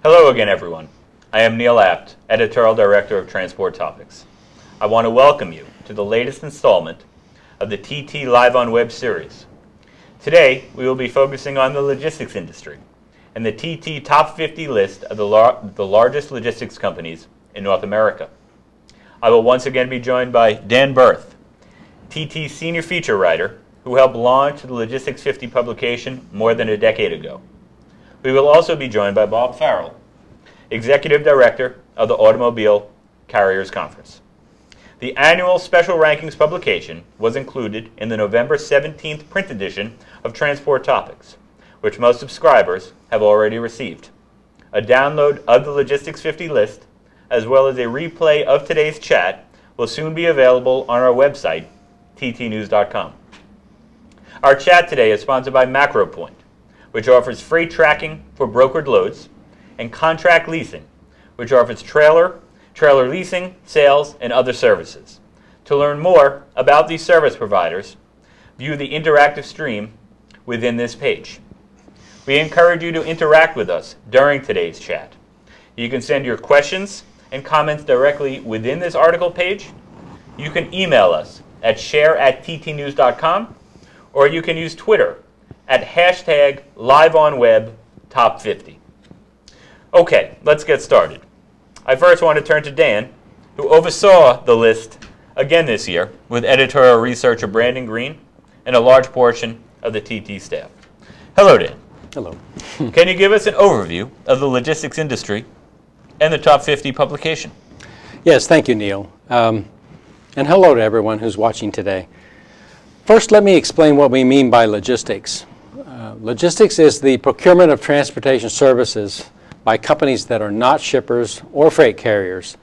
Hello again, everyone. I am Neil Apt, Editorial Director of Transport Topics. I want to welcome you to the latest installment of the TT LiveonWeb series. Today, we will be focusing on the logistics industry and the TT Top 50 list of the largest logistics companies in North America. I will once again be joined by Dan Bearth, TT's senior feature writer, who helped launch the Logistics 50 publication more than a decade ago. We will also be joined by Bob Farrell, Executive Director of the Automobile Carriers Conference. The annual Special Rankings publication was included in the November 17th print edition of Transport Topics, which most subscribers have already received. A download of the Logistics 50 list, as well as a replay of today's chat, will soon be available on our website, ttnews.com. Our chat today is sponsored by MacroPoint, which offers freight tracking for brokered loads, and Contract Leasing, which offers trailer leasing, sales, and other services. To learn more about these service providers, view the interactive stream within this page. We encourage you to interact with us during today's chat. You can send your questions and comments directly within this article page. You can email us at share@ttnews.com, or you can use Twitter at hashtag LiveonWebTop50. Okay, let's get started. I first want to turn to Dan, who oversaw the list again this year with editorial researcher Brandon Green and a large portion of the TT staff. Hello, Dan. Hello. Can you give us an overview of the logistics industry and the Top 50 publication? Yes, thank you, Neil. And hello to everyone who's watching today. First, let me explain what we mean by logistics. Logistics is the procurement of transportation services by companies that are not shippers or freight carriers,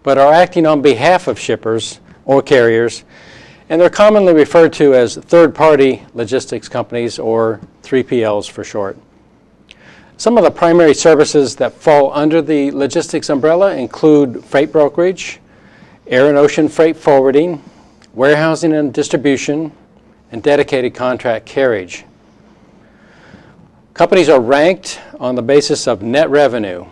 but are acting on behalf of shippers or carriers, and they're commonly referred to as third-party logistics companies, or 3PLs for short. Some of the primary services that fall under the logistics umbrella include freight brokerage, air and ocean freight forwarding, warehousing and distribution, and dedicated contract carriage. Companies are ranked on the basis of net revenue,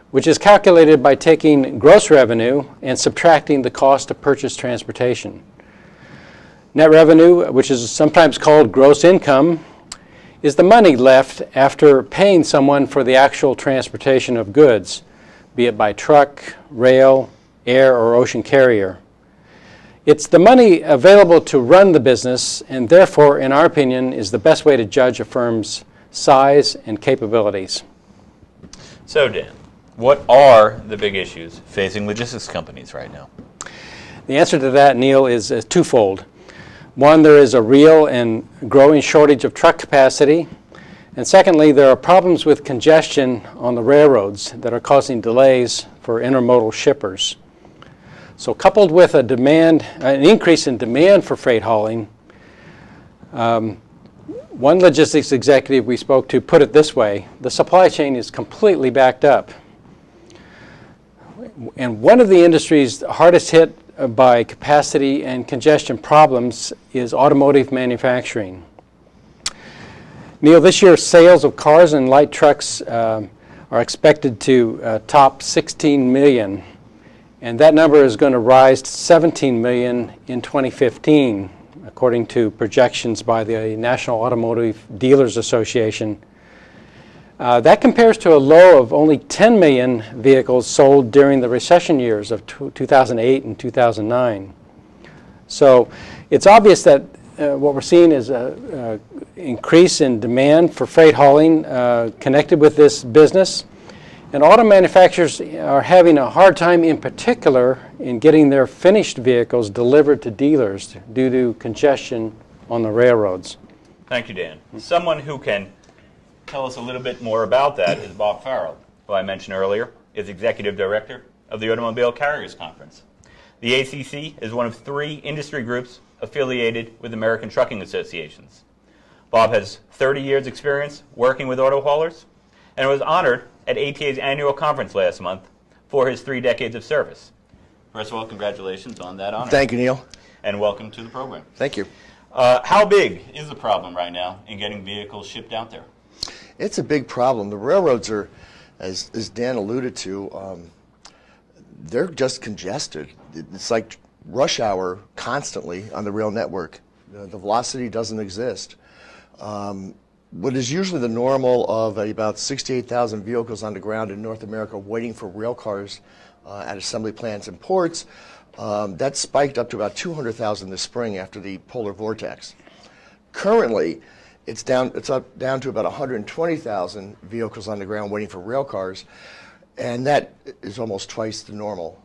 which is calculated by taking gross revenue and subtracting the cost of purchased transportation. Net revenue, which is sometimes called gross income, is the money left after paying someone for the actual transportation of goods, be it by truck, rail, air, or ocean carrier. It's the money available to run the business, and therefore, in our opinion, is the best way to judge a firm's size and capabilities. So, Dan, what are the big issues facing logistics companies right now? The answer to that, Neil, is twofold. One, there is a real and growing shortage of truck capacity. And secondly, there are problems with congestion on the railroads that are causing delays for intermodal shippers. So coupled with an increase in demand for freight hauling, one logistics executive we spoke to put it this way: the supply chain is completely backed up. And one of the industries hardest hit by capacity and congestion problems is automotive manufacturing. Neil, this year sales of cars and light trucks are expected to top 16 million. And that number is going to rise to 17 million in 2015, according to projections by the National Automotive Dealers Association. That compares to a low of only 10 million vehicles sold during the recession years of 2008 and 2009. So it's obvious that what we're seeing is an increase in demand for freight hauling connected with this business. And auto manufacturers are having a hard time, in particular, in getting their finished vehicles delivered to dealers due to congestion on the railroads. Thank you, Dan. Someone who can tell us a little bit more about that is Bob Farrell, who I mentioned earlier is Executive Director of the Automobile Carriers Conference. The ACC is one of 3 industry groups affiliated with American Trucking Associations. Bob has 30 years' experience working with auto haulers and was honored at ATA's annual conference last month for his 3 decades of service. First of all, congratulations on that honor. Thank you, Neil. And welcome to the program. Thank you. How big is the problem right now in getting vehicles shipped out there? It's a big problem. The railroads are as Dan alluded to, they're just congested. It's like rush hour constantly on the rail network. The velocity doesn't exist. What is usually the normal of about 68,000 vehicles on the ground in North America waiting for rail cars at assembly plants and ports, that spiked up to about 200,000 this spring after the polar vortex. Currently, it's down to about 120,000 vehicles on the ground waiting for rail cars, and that is almost twice the normal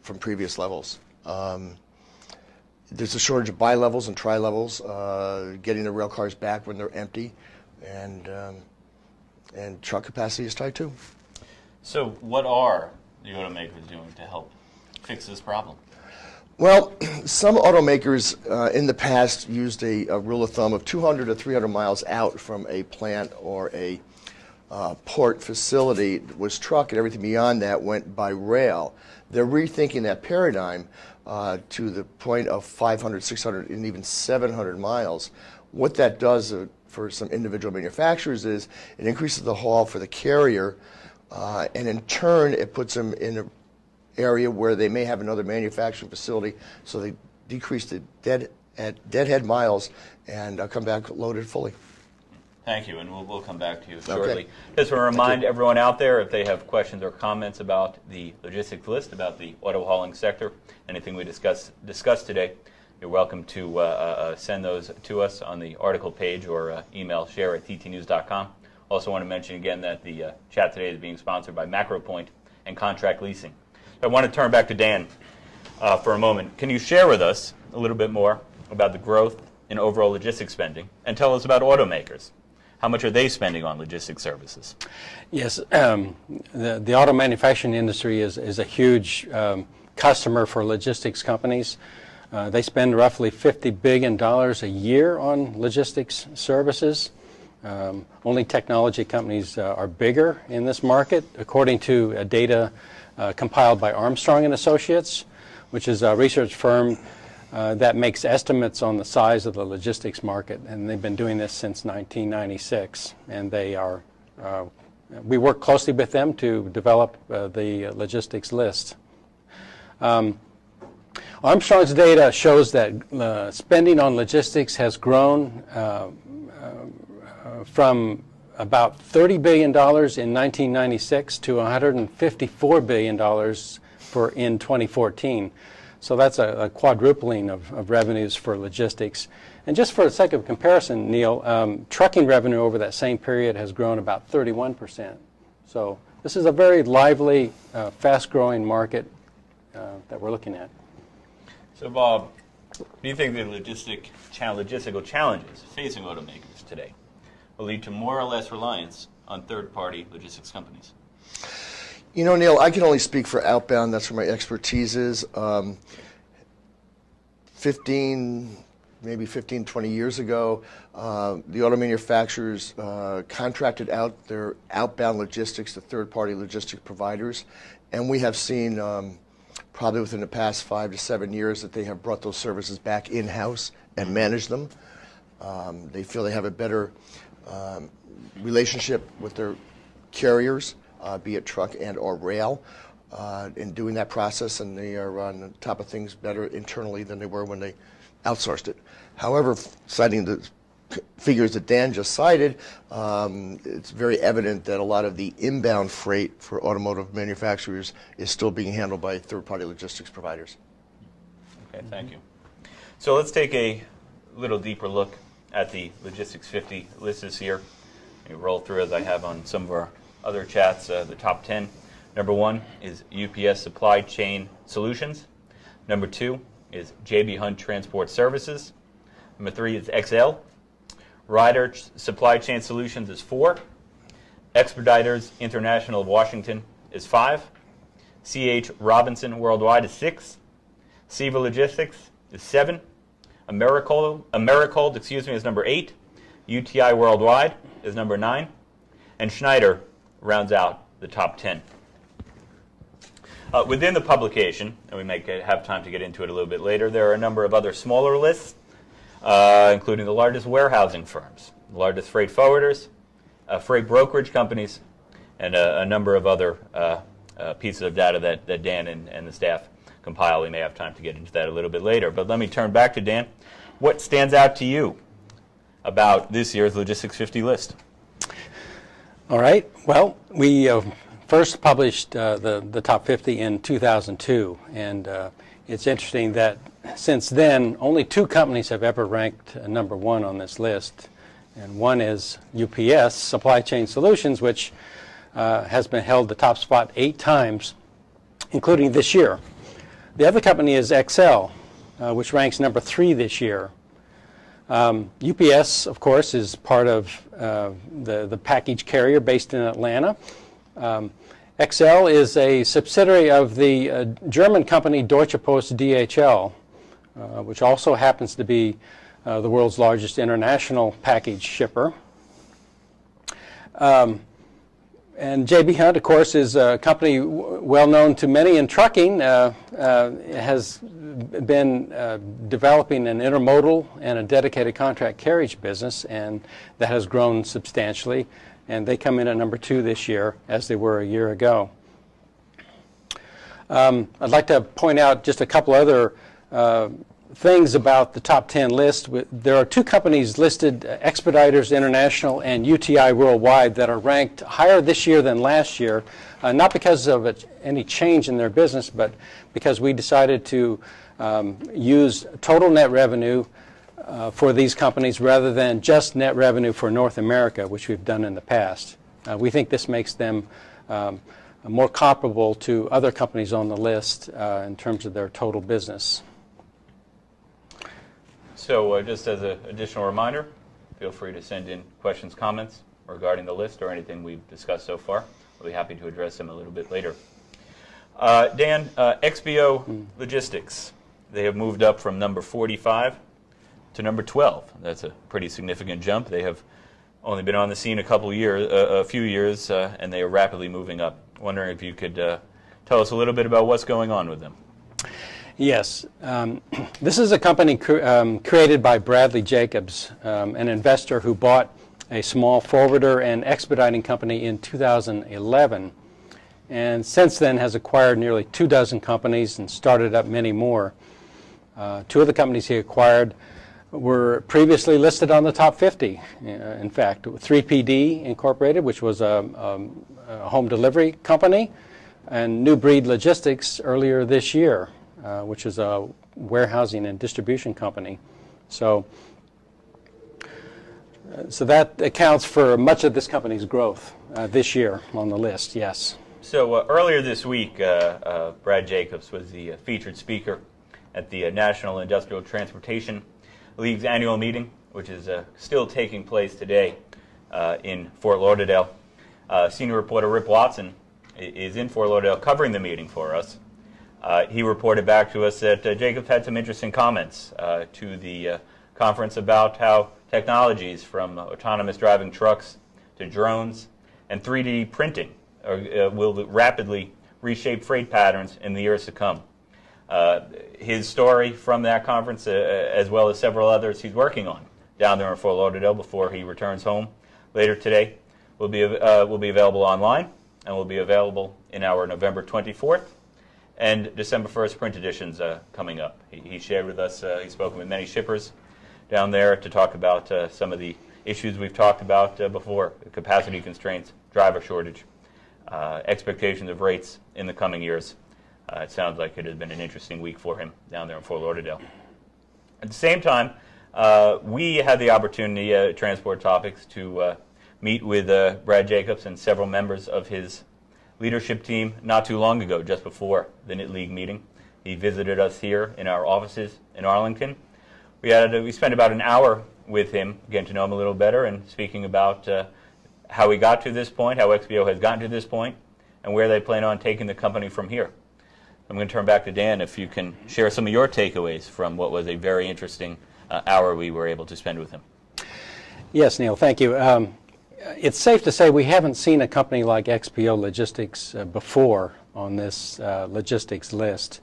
from previous levels. There's a shortage of bi-levels and tri-levels, getting the rail cars back when they're empty, and truck capacity is tight too. So what are the automakers doing to help fix this problem? Well, some automakers in the past used a rule of thumb of 200 to 300 miles out from a plant or a port facility was truck, and everything beyond that went by rail. They're rethinking that paradigm to the point of 500, 600, and even 700 miles. What that does for some individual manufacturers is it increases the haul for the carrier, and in turn it puts them in an area where they may have another manufacturing facility, so they decrease the deadhead miles and come back loaded fully. Thank you, and we'll come back to you shortly. Okay. Just want to remind everyone out there, if they have questions or comments about the logistics list, about the auto hauling sector, anything we discussed today, you're welcome to send those to us on the article page or email share@ttnews.com. Also want to mention again that the chat today is being sponsored by MacroPoint and Contract Leasing. I want to turn back to Dan for a moment. Can you share with us a little bit more about the growth in overall logistics spending, and tell us about automakers? How much are they spending on logistics services? Yes, the auto manufacturing industry is a huge customer for logistics companies. They spend roughly $50 billion a year on logistics services. Only technology companies are bigger in this market, according to data compiled by Armstrong and Associates, which is a research firm that makes estimates on the size of the logistics market, and they've been doing this since 1996. And they are, we work closely with them to develop the logistics list. Armstrong's data shows that spending on logistics has grown from about $30 billion in 1996 to $154 billion in 2014. So that's a quadrupling of revenues for logistics. And just for the sake of comparison, Neil, trucking revenue over that same period has grown about 31%. So this is a very lively, fast-growing market that we're looking at. So Bob, do you think the logistical challenges facing automakers today will lead to more or less reliance on third-party logistics companies? You know, Neil, I can only speak for outbound. That's where my expertise is. 15, 20 years ago, the auto manufacturers contracted out their outbound logistics to third-party logistics providers, and we have seen probably within the past 5 to 7 years that they have brought those services back in-house and managed them. They feel they have a better relationship with their carriers, be it truck and or rail, in doing that process, and they are on top of things better internally than they were when they outsourced it. However, citing the figures that Dan just cited, it's very evident that a lot of the inbound freight for automotive manufacturers is still being handled by third-party logistics providers. Okay, thank you. So let's take a little deeper look at the Logistics 50 list this year. We roll through, as I have on some of our other chats, the top 10. Number 1 is UPS Supply Chain Solutions. Number 2 is JB Hunt Transport Services. Number 3 is XL. Ryder Supply Chain Solutions is 4. Expeditors International of Washington is 5. C.H. Robinson Worldwide is 6. Seva Logistics is 7. Americold, is number 8. UTI Worldwide is number 9. And Schneider rounds out the top 10. Within the publication, and we may have time to get into it a little bit later, there are a number of other smaller lists, including the largest warehousing firms, the largest freight forwarders, freight brokerage companies, and a number of other pieces of data that Dan and the staff compile. We may have time to get into that a little bit later. But let me turn back to Dan. What stands out to you about this year's Logistics 50 list? All right. Well, we first published the top 50 in 2002, and it's interesting that since then only 2 companies have ever ranked number 1 on this list, and one is UPS, Supply Chain Solutions, which has been held the top spot 8 times, including this year. The other company is XL, which ranks number 3 this year. UPS, of course, is part of the package carrier based in Atlanta. XL is a subsidiary of the German company Deutsche Post DHL, which also happens to be the world's largest international package shipper. And J.B. Hunt, of course, is a company well known to many in trucking, has been developing an intermodal and a dedicated contract carriage business, and that has grown substantially. And they come in at number 2 this year, as they were a year ago. I'd like to point out just a couple other things about the top 10 list. There are 2 companies listed, Expeditors International and UTI Worldwide, that are ranked higher this year than last year, not because of any change in their business, but because we decided to use total net revenue for these companies rather than just net revenue for North America, which we've done in the past. We think this makes them more comparable to other companies on the list in terms of their total business. So just as an additional reminder, feel free to send in questions, comments regarding the list or anything we've discussed so far. We'll be happy to address them a little bit later. Dan, XPO Logistics, they have moved up from number 45 to number 12. That's a pretty significant jump. They have only been on the scene a few years, and they are rapidly moving up. Wondering if you could tell us a little bit about what's going on with them. Yes. This is a company created by Bradley Jacobs, an investor who bought a small forwarder and expediting company in 2011, and since then has acquired nearly 24 companies and started up many more. 2 of the companies he acquired were previously listed on the top 50. In fact, 3PD Incorporated, which was a home delivery company, and New Breed Logistics earlier this year, which is a warehousing and distribution company. So that accounts for much of this company's growth this year on the list, yes. So earlier this week, Brad Jacobs was the featured speaker at the National Industrial Transportation League's annual meeting, which is still taking place today in Fort Lauderdale. Senior reporter Rip Watson is in Fort Lauderdale covering the meeting for us. He reported back to us that Jacobs had some interesting comments to the conference about how technologies from autonomous driving trucks to drones and 3D printing will rapidly reshape freight patterns in the years to come. His story from that conference, as well as several others he's working on down there in Fort Lauderdale before he returns home later today, will be available online and will be available in our November 24th and December 1st print editions coming up. He shared with us, he's spoken with many shippers down there to talk about some of the issues we've talked about before, capacity constraints, driver shortage, expectations of rates in the coming years. It sounds like it has been an interesting week for him down there in Fort Lauderdale. At the same time, we had the opportunity at Transport Topics to meet with Brad Jacobs and several members of his leadership team not too long ago, just before the Knit League meeting. He visited us here in our offices in Arlington. We spent about an hour with him, getting to know him a little better and speaking about how we got to this point, how XPO has gotten to this point, and where they plan on taking the company from here. I'm going to turn back to Dan if you can share some of your takeaways from what was a very interesting hour we were able to spend with him. Yes, Neil, thank you. It's safe to say we haven't seen a company like XPO Logistics before on this logistics list.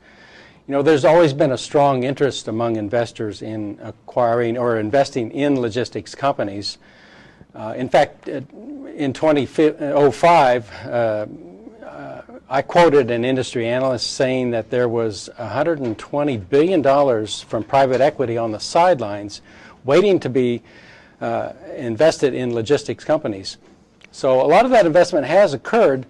You know, there's always been a strong interest among investors in acquiring or investing in logistics companies. In fact, in 2005, I quoted an industry analyst saying that there was $120 billion from private equity on the sidelines waiting to be invested in logistics companies. So a lot of that investment has occurred,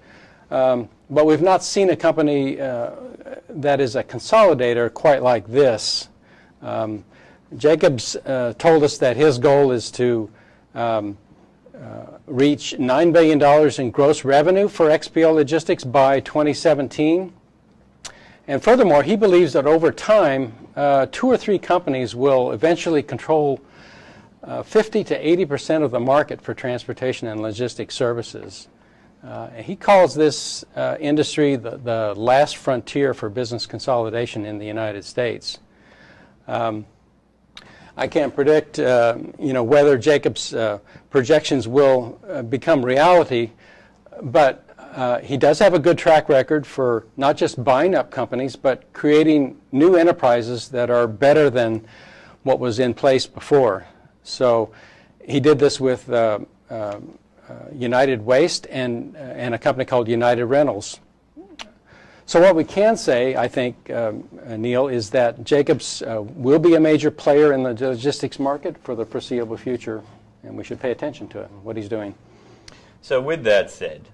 but we've not seen a company that is a consolidator quite like this. Jacobs told us that his goal is to reach $9 billion in gross revenue for XPO Logistics by 2017. And furthermore, he believes that over time, 2 or 3 companies will eventually control 50 to 80% of the market for transportation and logistics services. He calls this industry the last frontier for business consolidation in the United States. I can't predict, whether Jacobs' projections will become reality, but he does have a good track record for not just buying up companies, but creating new enterprises that are better than what was in place before. So he did this with United Waste and a company called United Rentals. So what we can say, I think, Neil, is that Jacobs will be a major player in the logistics market for the foreseeable future, and we should pay attention to it, what he's doing. So with that said,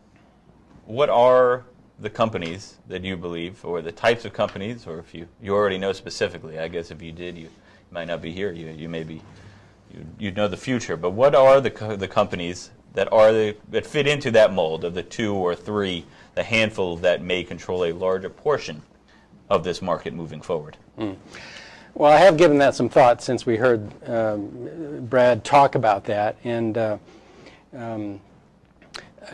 what are the companies that you believe, or the types of companies, or if you already know specifically, I guess if you did, you might not be here, you may be, you'd know the future, but what are the companies that fit into that mold of the 2 or 3, the handful that may control a larger portion of this market moving forward? Well, I have given that some thought since we heard Brad talk about that, and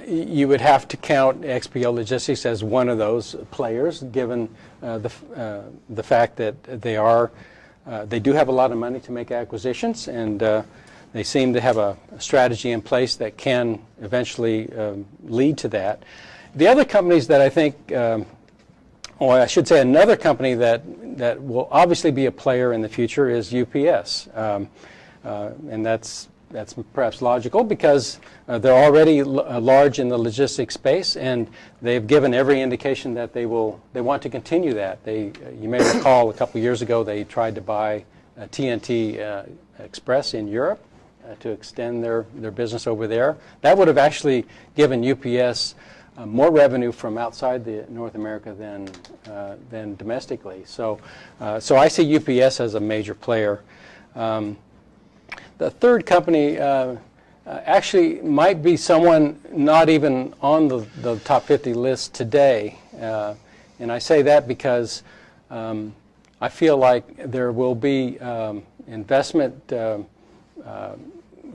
you would have to count XPO Logistics as one of those players, given the fact that they do have a lot of money to make acquisitions, and they seem to have a strategy in place that can eventually lead to that. The other companies that I think, or I should say another company that will obviously be a player in the future is UPS. And that's perhaps logical because they're already large in the logistics space, and they've given every indication that they want to continue that. You may recall a couple years ago they tried to buy TNT Express in Europe to extend their business over there. That would have actually given UPS more revenue from outside North America than domestically. So I see UPS as a major player. The third company actually might be someone not even on the top 50 list today. And I say that because I feel like there will be investment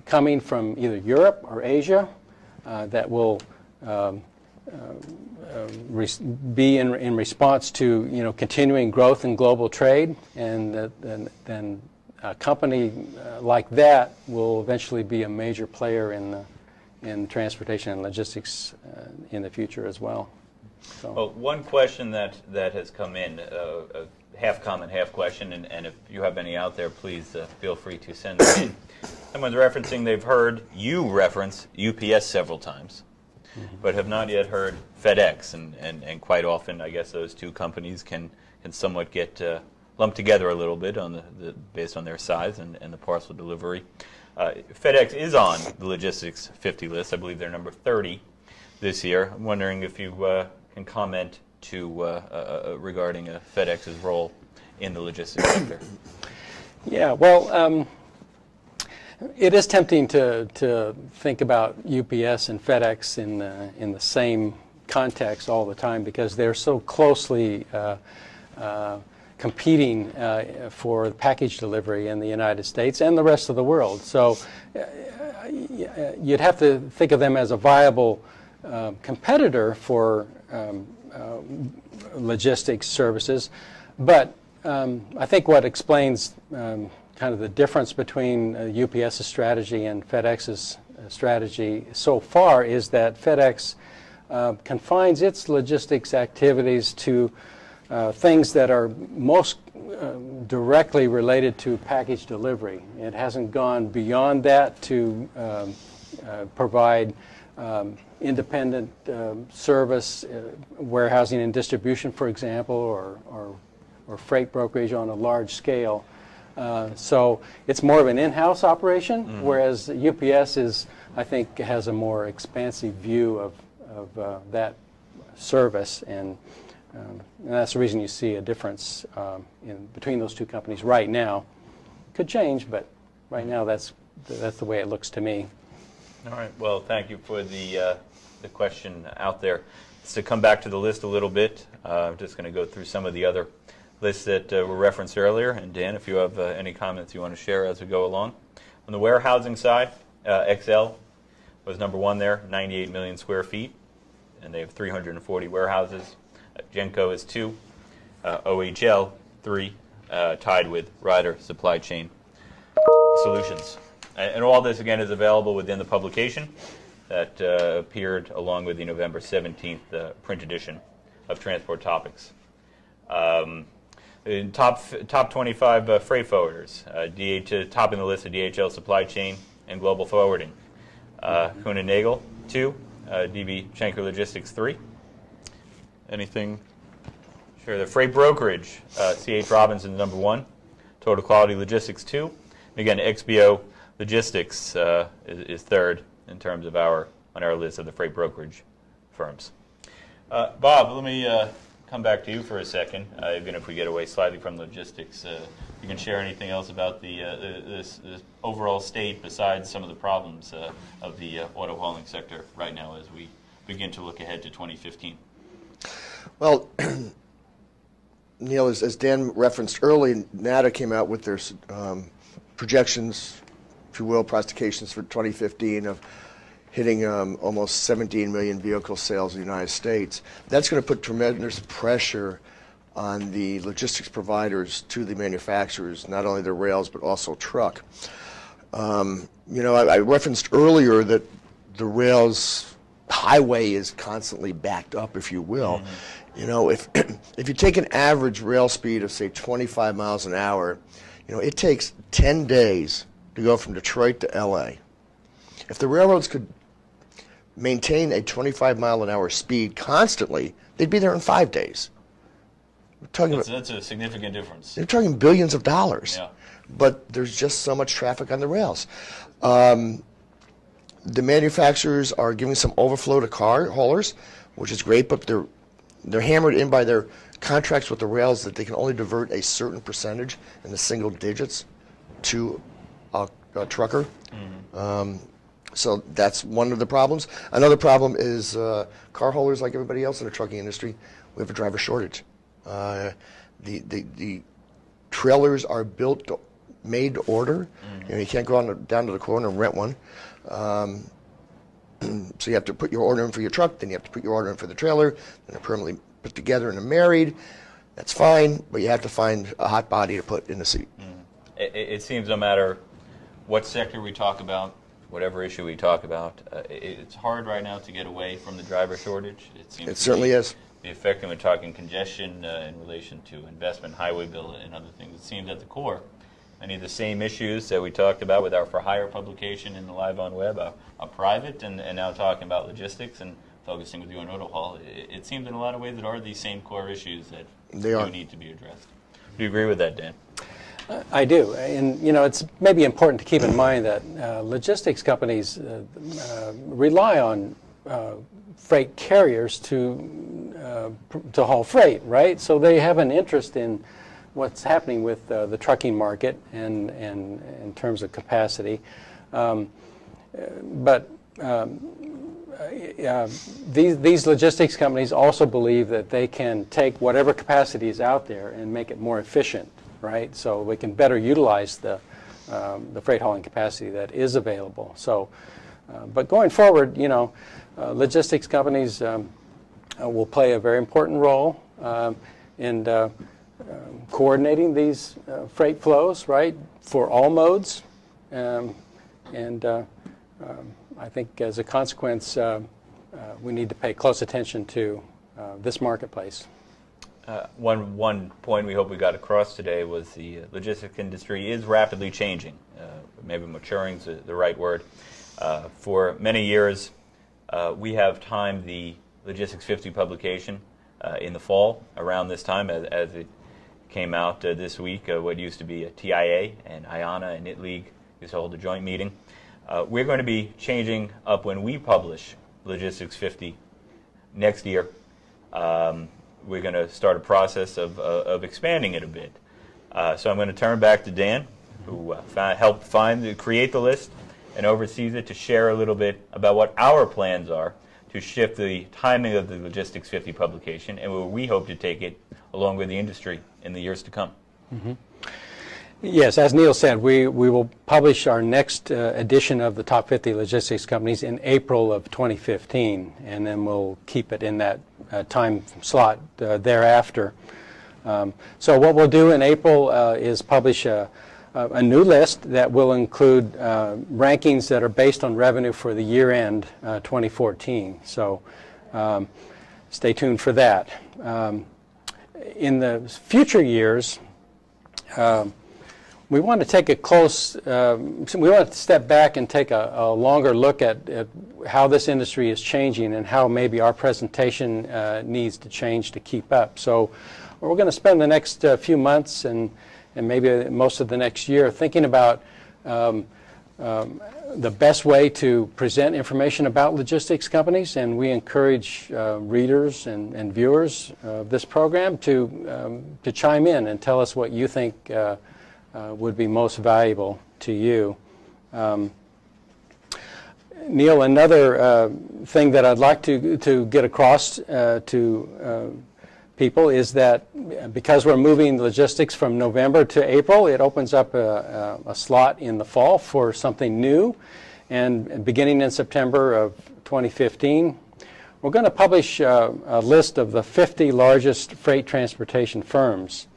coming from either Europe or Asia that will be in response to continuing growth in global trade, and then a company like that will eventually be a major player in transportation and logistics in the future as well. So. Well, one question that has come in, half comment, half question, and if you have any out there, please feel free to send them in. Someone's referencing they've heard you reference UPS several times, but have not yet heard FedEx, and quite often I guess those two companies can somewhat get lumped together a little bit based on their size and the parcel delivery. FedEx is on the Logistics 50 list. I believe they're number 30 this year. I'm wondering if you can comment regarding FedEx's role in the logistics sector. Yeah, well, it is tempting to think about UPS and FedEx in the same context all the time because they're so closely competing for package delivery in the United States and the rest of the world. So you'd have to think of them as a viable competitor for logistics services. But I think what explains kind of the difference between UPS's strategy and FedEx's strategy so far is that FedEx confines its logistics activities to things that are most directly related to package delivery. It hasn't gone beyond that to provide independent service, warehousing and distribution, for example, or freight brokerage on a large scale. So it's more of an in-house operation, whereas UPS is, I think, has a more expansive view of that service, and that's the reason you see a difference between those two companies right now. Could change, but right now that's the way it looks to me. All right. Well, thank you for the question out there. Just to come back to the list a little bit, I'm just going to go through some of the other lists that were referenced earlier. And Dan, if you have any comments you want to share as we go along. On the warehousing side, XL was number one there, 98 million square feet, and they have 340 warehouses. Genco is 2, OHL 3, tied with Ryder Supply Chain Solutions. And all this, again, is available within the publication that appeared along with the November 17th print edition of Transport Topics. In top 25 freight forwarders, topping the list of DHL Supply Chain and Global Forwarding. Kuehne Nagel 2, DB Schenker Logistics 3. Anything? Sure. The freight brokerage, C.H. Robinson number 1, Total Quality Logistics 2. And again, XPO Logistics is third in terms of on our list of the freight brokerage firms. Bob, let me come back to you for a second. Even if we get away slightly from logistics, you can share anything else about this overall state besides some of the problems of the auto hauling sector right now as we begin to look ahead to 2015. Well, Neil, as Dan referenced early, NADA came out with their projections, if you will, prognostications for 2015 of hitting almost 17 million vehicle sales in the United States. That's going to put tremendous pressure on the logistics providers to the manufacturers, not only the rails but also truck. You know, I referenced earlier that the rails highway is constantly backed up, if you will. You know, if you take an average rail speed of, say, 25 miles an hour, you know, it takes 10 days to go from Detroit to L.A. If the railroads could maintain a 25-mile-an-hour speed constantly, they'd be there in 5 days. We're talking that's a significant difference. They're talking billions of dollars. Yeah. But there's just so much traffic on the rails. The manufacturers are giving some overflow to car haulers, which is great, but they're hammered in by their contracts with the rails that they can only divert a certain percentage in the single digits to a trucker. So that's one of the problems. Another problem is car haulers, like everybody else in the trucking industry, we have a driver shortage. The trailers are built, made to order. You know, you can't go down to the corner and rent one. So you have to put your order in for your truck, then you have to put your order in for the trailer, then they're permanently put together and they're married. That's fine, but you have to find a hot body to put in the seat. It seems no matter what sector we talk about, whatever issue we talk about, it's hard right now to get away from the driver shortage. It certainly is. The effect when we're talking congestion in relation to investment, highway bill, and other things. It seems at the core, many of the same issues that we talked about with our For Hire publication in the LiveonWeb are private, and now talking about logistics and focusing with you on auto haul. It seems in a lot of ways that are these same core issues that do need to be addressed. Do you agree with that, Dan? I do, and you know, it's maybe important to keep in mind that logistics companies rely on freight carriers to haul freight, right? So they have an interest in what's happening with the trucking market and in terms of capacity, but these logistics companies also believe that they can take whatever capacity is out there and make it more efficient. Right, so we can better utilize the freight hauling capacity that is available. So, but going forward, you know, logistics companies will play a very important role in coordinating these freight flows, right, for all modes, and I think as a consequence, we need to pay close attention to this marketplace. One point we hope we got across today was the logistics industry is rapidly changing. Maybe maturing is the right word. For many years, we have timed the Logistics 50 publication in the fall around this time as it came out this week. What used to be a TIA and IANA and IT League used to hold a joint meeting. We're going to be changing up when we publish Logistics 50 next year. We're going to start a process of expanding it a bit. So I'm going to turn back to Dan, who helped create the list and oversees it, to share a little bit about what our plans are to shift the timing of the Logistics 50 publication and where we hope to take it along with the industry in the years to come. Mm-hmm. Yes, as Neil said, we will publish our next edition of the Top 50 Logistics Companies in April of 2015, and then we'll keep it in that time slot thereafter. So what we'll do in April is publish a new list that will include rankings that are based on revenue for the year end 2014. So stay tuned for that. In the future years, we want to take a we want to step back and take a longer look at how this industry is changing and how maybe our presentation needs to change to keep up. So we're going to spend the next few months and maybe most of the next year thinking about the best way to present information about logistics companies, and we encourage readers and viewers of this program to chime in and tell us what you think would be most valuable to you. Neil, another thing that I'd like to get across to people is that because we're moving logistics from November to April, it opens up a slot in the fall for something new. And beginning in September of 2015, we're going to publish a list of the 50 largest freight transportation firms.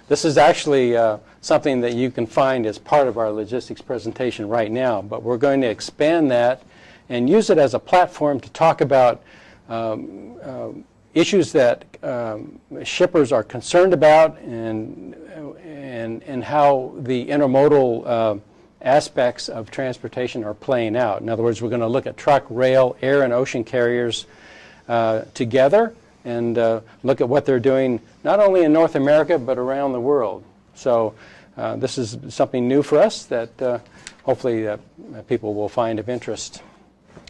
This is actually something that you can find as part of our logistics presentation right now, but we're going to expand that and use it as a platform to talk about issues that shippers are concerned about and how the intermodal aspects of transportation are playing out. In other words, we're going to look at truck, rail, air, and ocean carriers together and look at what they're doing not only in North America but around the world. So this is something new for us that hopefully people will find of interest.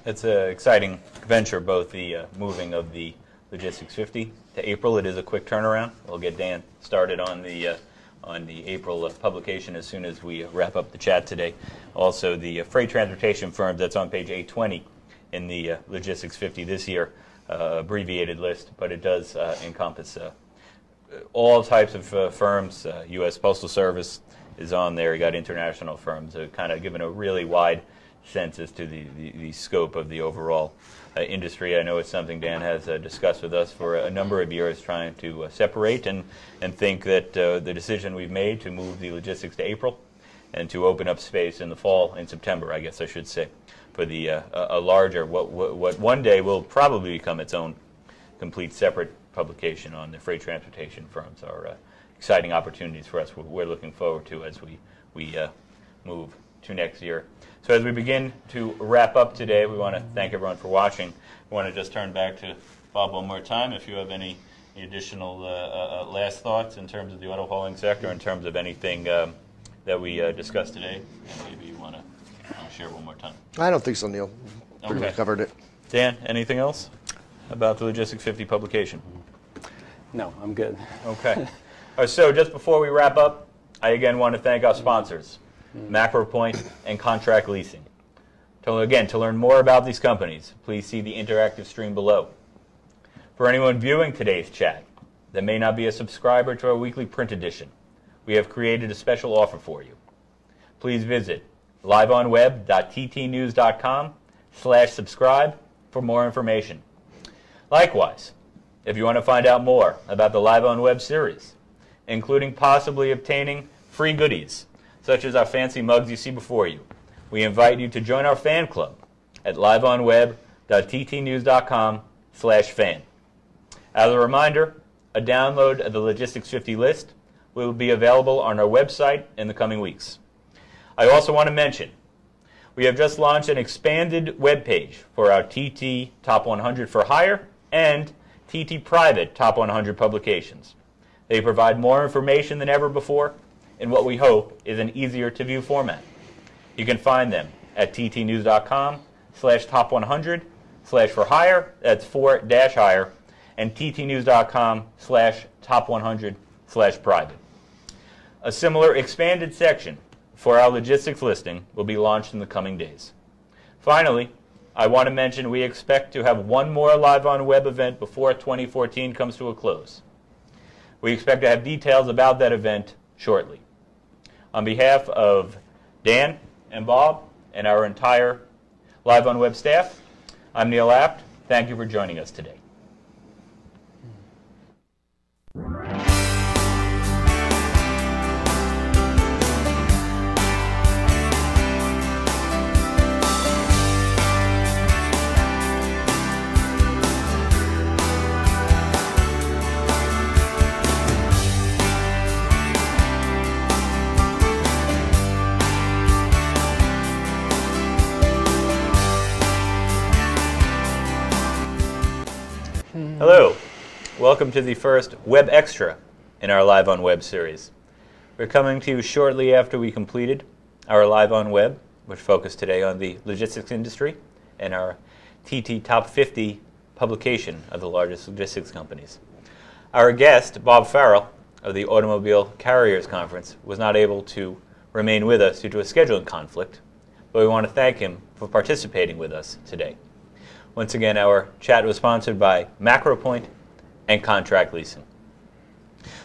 It's an exciting venture, both the moving of the Logistics 50 to April. It is a quick turnaround. We'll get Dan started on the April publication as soon as we wrap up the chat today. Also, the freight transportation firms, that's on page 820 in the Logistics 50 this year, abbreviated list, but it does encompass all types of firms. U.S. Postal Service is on there. You got international firms, kind of given a really wide sense as to the scope of the overall industry. I know it's something Dan has discussed with us for a number of years, trying to separate and think that the decision we've made to move the logistics to April and to open up space in the fall, in September, I guess I should say, for the a larger, what one day will probably become its own complete separate publication on the freight transportation firms are exciting opportunities for us. We're looking forward to as we move to next year. So as we begin to wrap up today, we want to thank everyone for watching. We want to just turn back to Bob one more time. If you have any additional last thoughts in terms of the auto hauling sector, in terms of anything that we discussed today, maybe you want to share one more time. I don't think so, Neil. Pretty much covered it. Dan, anything else about the Logistics 50 publication? No, I'm good. Okay. All right, so just before we wrap up, I again want to thank our sponsors, MacroPoint and Contract Leasing. To learn more about these companies, please see the interactive stream below. For anyone viewing today's chat that may not be a subscriber to our weekly print edition, we have created a special offer for you. Please visit liveonweb.ttnews.com/subscribe for more information. Likewise, if you want to find out more about the LiveonWeb series, including possibly obtaining free goodies, such as our fancy mugs you see before you, we invite you to join our fan club at liveonweb.ttnews.com/fan. As a reminder, a download of the Logistics 50 list will be available on our website in the coming weeks. I also want to mention, We have just launched an expanded web page for our TT Top 100 for Hire and TT Private Top 100 publications. They provide more information than ever before in what we hope is an easier to view format. You can find them at ttnews.com/top100/for-hire, that's for-hire, and ttnews.com/top100/private. A similar expanded section for our logistics listing will be launched in the coming days. Finally, I want to mention we expect to have one more LiveonWeb event before 2014 comes to a close. We expect to have details about that event shortly. On behalf of Dan and Bob and our entire LiveonWeb staff, I'm Neil Apt. Thank you for joining us today. Hello, welcome to the first Web Extra in our LiveonWeb series. We're coming to you shortly after we completed our LiveonWeb, which focused today on the logistics industry and our TT Top 50 publication of the largest logistics companies. Our guest, Bob Farrell of the Automobile Carriers Conference, was not able to remain with us due to a scheduling conflict, but we want to thank him for participating with us today. Once again, our chat was sponsored by MacroPoint and Contract Leasing.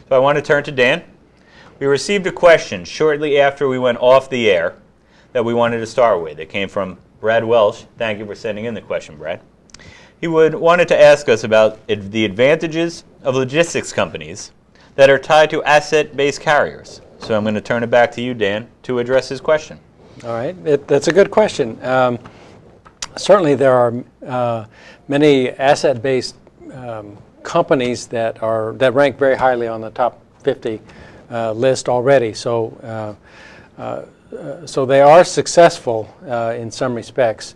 So I want to turn to Dan. We received a question shortly after we went off the air that we wanted to start with. It came from Brad Welsh. Thank you for sending in the question, Brad. He wanted to ask us about the advantages of logistics companies that are tied to asset-based carriers. So I'm going to turn it back to you, Dan, to address his question. All right. That's a good question. Certainly there are many asset-based companies that rank very highly on the top 50 list already. So so they are successful in some respects.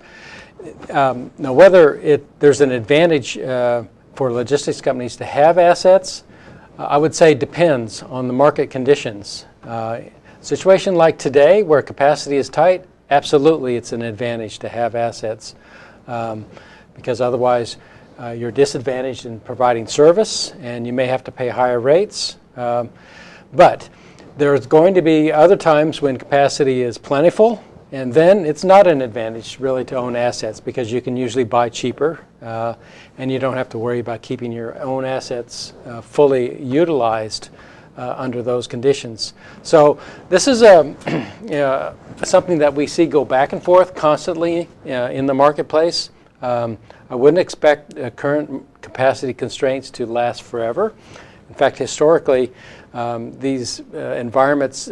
Now whether there's an advantage for logistics companies to have assets, I would say depends on the market conditions. Situation like today where capacity is tight, absolutely, it's an advantage to have assets because otherwise you're disadvantaged in providing service and you may have to pay higher rates. But there's going to be other times when capacity is plentiful, and then it's not an advantage really to own assets because you can usually buy cheaper and you don't have to worry about keeping your own assets fully utilized under those conditions. So this is something that we see go back and forth constantly in the marketplace. I wouldn't expect current capacity constraints to last forever. In fact, historically, these environments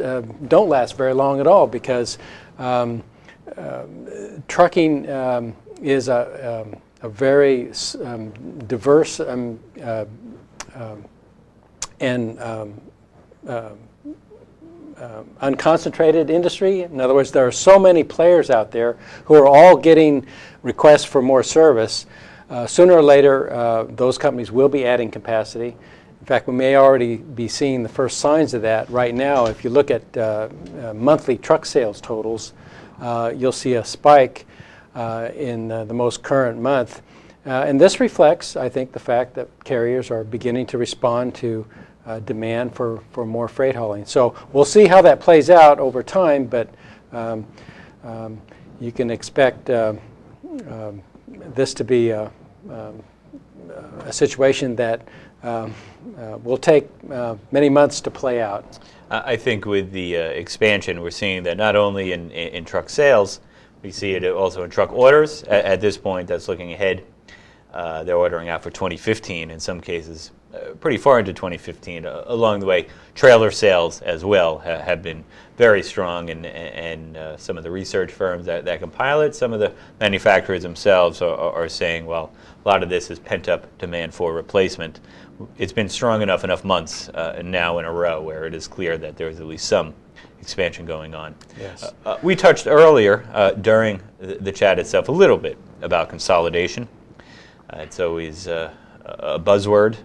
don't last very long at all because trucking is a very diverse and unconcentrated industry. In other words, there are so many players out there who are all getting requests for more service. Sooner or later, those companies will be adding capacity. In fact, we may already be seeing the first signs of that right now. If you look at monthly truck sales totals, you'll see a spike in the most current month. And this reflects, I think, the fact that carriers are beginning to respond to demand for more freight hauling. So we'll see how that plays out over time, but you can expect this to be a situation that will take many months to play out. I think with the expansion, we're seeing that not only in truck sales, we see it also in truck orders. At this point, that's looking ahead. They're ordering out for 2015 in some cases, pretty far into 2015. Along the way, trailer sales as well have been very strong, and some of the research firms that compile it, some of the manufacturers themselves are saying, well, a lot of this is pent-up demand for replacement. It's been strong enough months now in a row where it is clear that there is at least some expansion going on. Yes. We touched earlier during the chat itself a little bit about consolidation. It's always a buzzword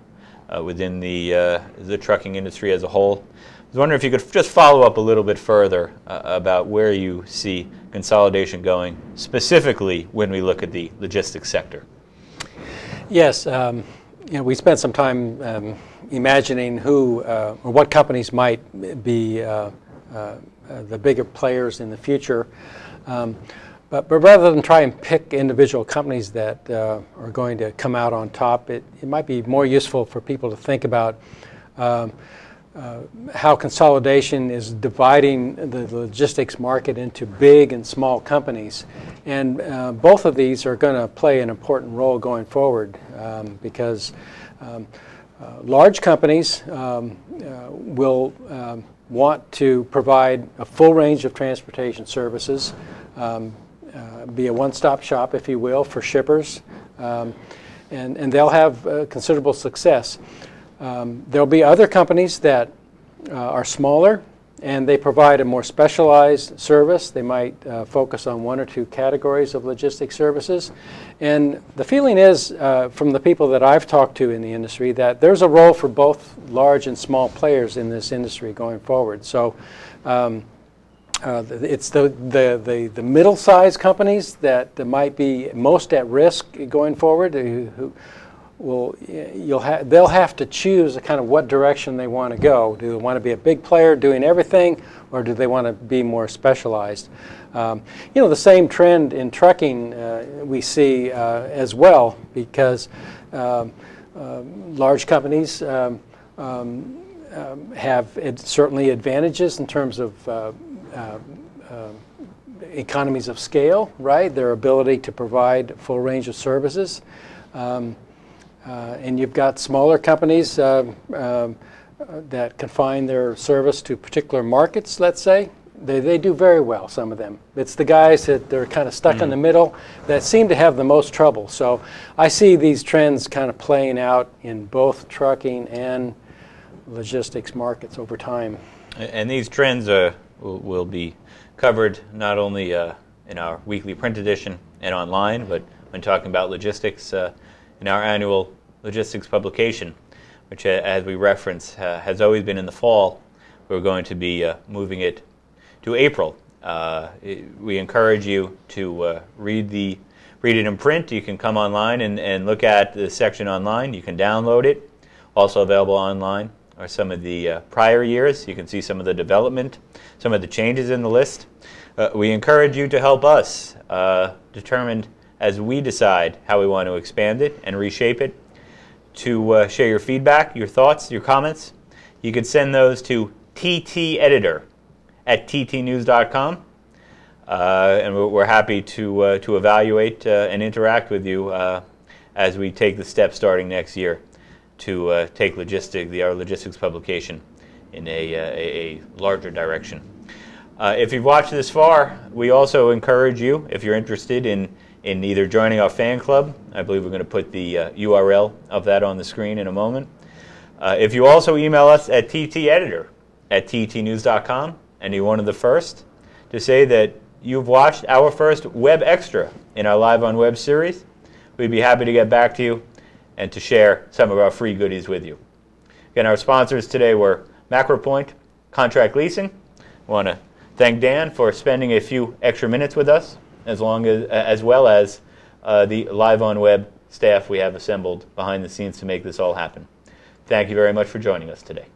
within the trucking industry as a whole. I was wondering if you could just follow up a little bit further about where you see consolidation going, specifically when we look at the logistics sector. Yes, we spent some time imagining who or what companies might be the bigger players in the future. But rather than try and pick individual companies that are going to come out on top, it might be more useful for people to think about how consolidation is dividing the logistics market into big and small companies. And both of these are going to play an important role going forward because large companies will want to provide a full range of transportation services, be a one-stop shop, if you will, for shippers, and they'll have considerable success. There'll be other companies that are smaller and they provide a more specialized service. They might focus on one or two categories of logistics services. And the feeling is, from the people that I've talked to in the industry, that there's a role for both large and small players in this industry going forward. So it's the middle-sized companies that might be most at risk going forward, they'll have to choose kind of what direction they want to go. Do they want to be a big player doing everything, or do they want to be more specialized? The same trend in trucking we see as well, because large companies have certainly advantages in terms of economies of scale, right? Their ability to provide a full range of services. And you've got smaller companies that confine their service to particular markets, let's say. They do very well, some of them. It's the guys that they're kind of stuck in the middle that seem to have the most trouble. So I see these trends kind of playing out in both trucking and logistics markets over time. And these trends will be covered not only in our weekly print edition and online, but when talking about logistics in our annual logistics publication, which, as we reference, has always been in the fall. We're going to be moving it to April. We encourage you to read it in print. You can come online and look at the section online. You can download it. Also available online are some of the prior years. You can see some of the development, some of the changes in the list. We encourage you to help us determine, as we decide how we want to expand it and reshape it, to share your feedback, your thoughts, your comments. You could send those to tteditor@ttnews.com, and we're happy to evaluate and interact with you as we take the steps starting next year to take our logistics publication in a larger direction. If you've watched this far, we also encourage you, if you're interested in either joining our fan club. I believe we're going to put the URL of that on the screen in a moment. If you also email us at tteditor@ttnews.com, and you're one of the first to say that you've watched our first web extra in our LiveonWeb series, we'd be happy to get back to you and to share some of our free goodies with you. Again, our sponsors today were MacroPoint Contract Leasing. I want to thank Dan for spending a few extra minutes with us, as well as the LiveonWeb staff we have assembled behind the scenes to make this all happen. Thank you very much for joining us today.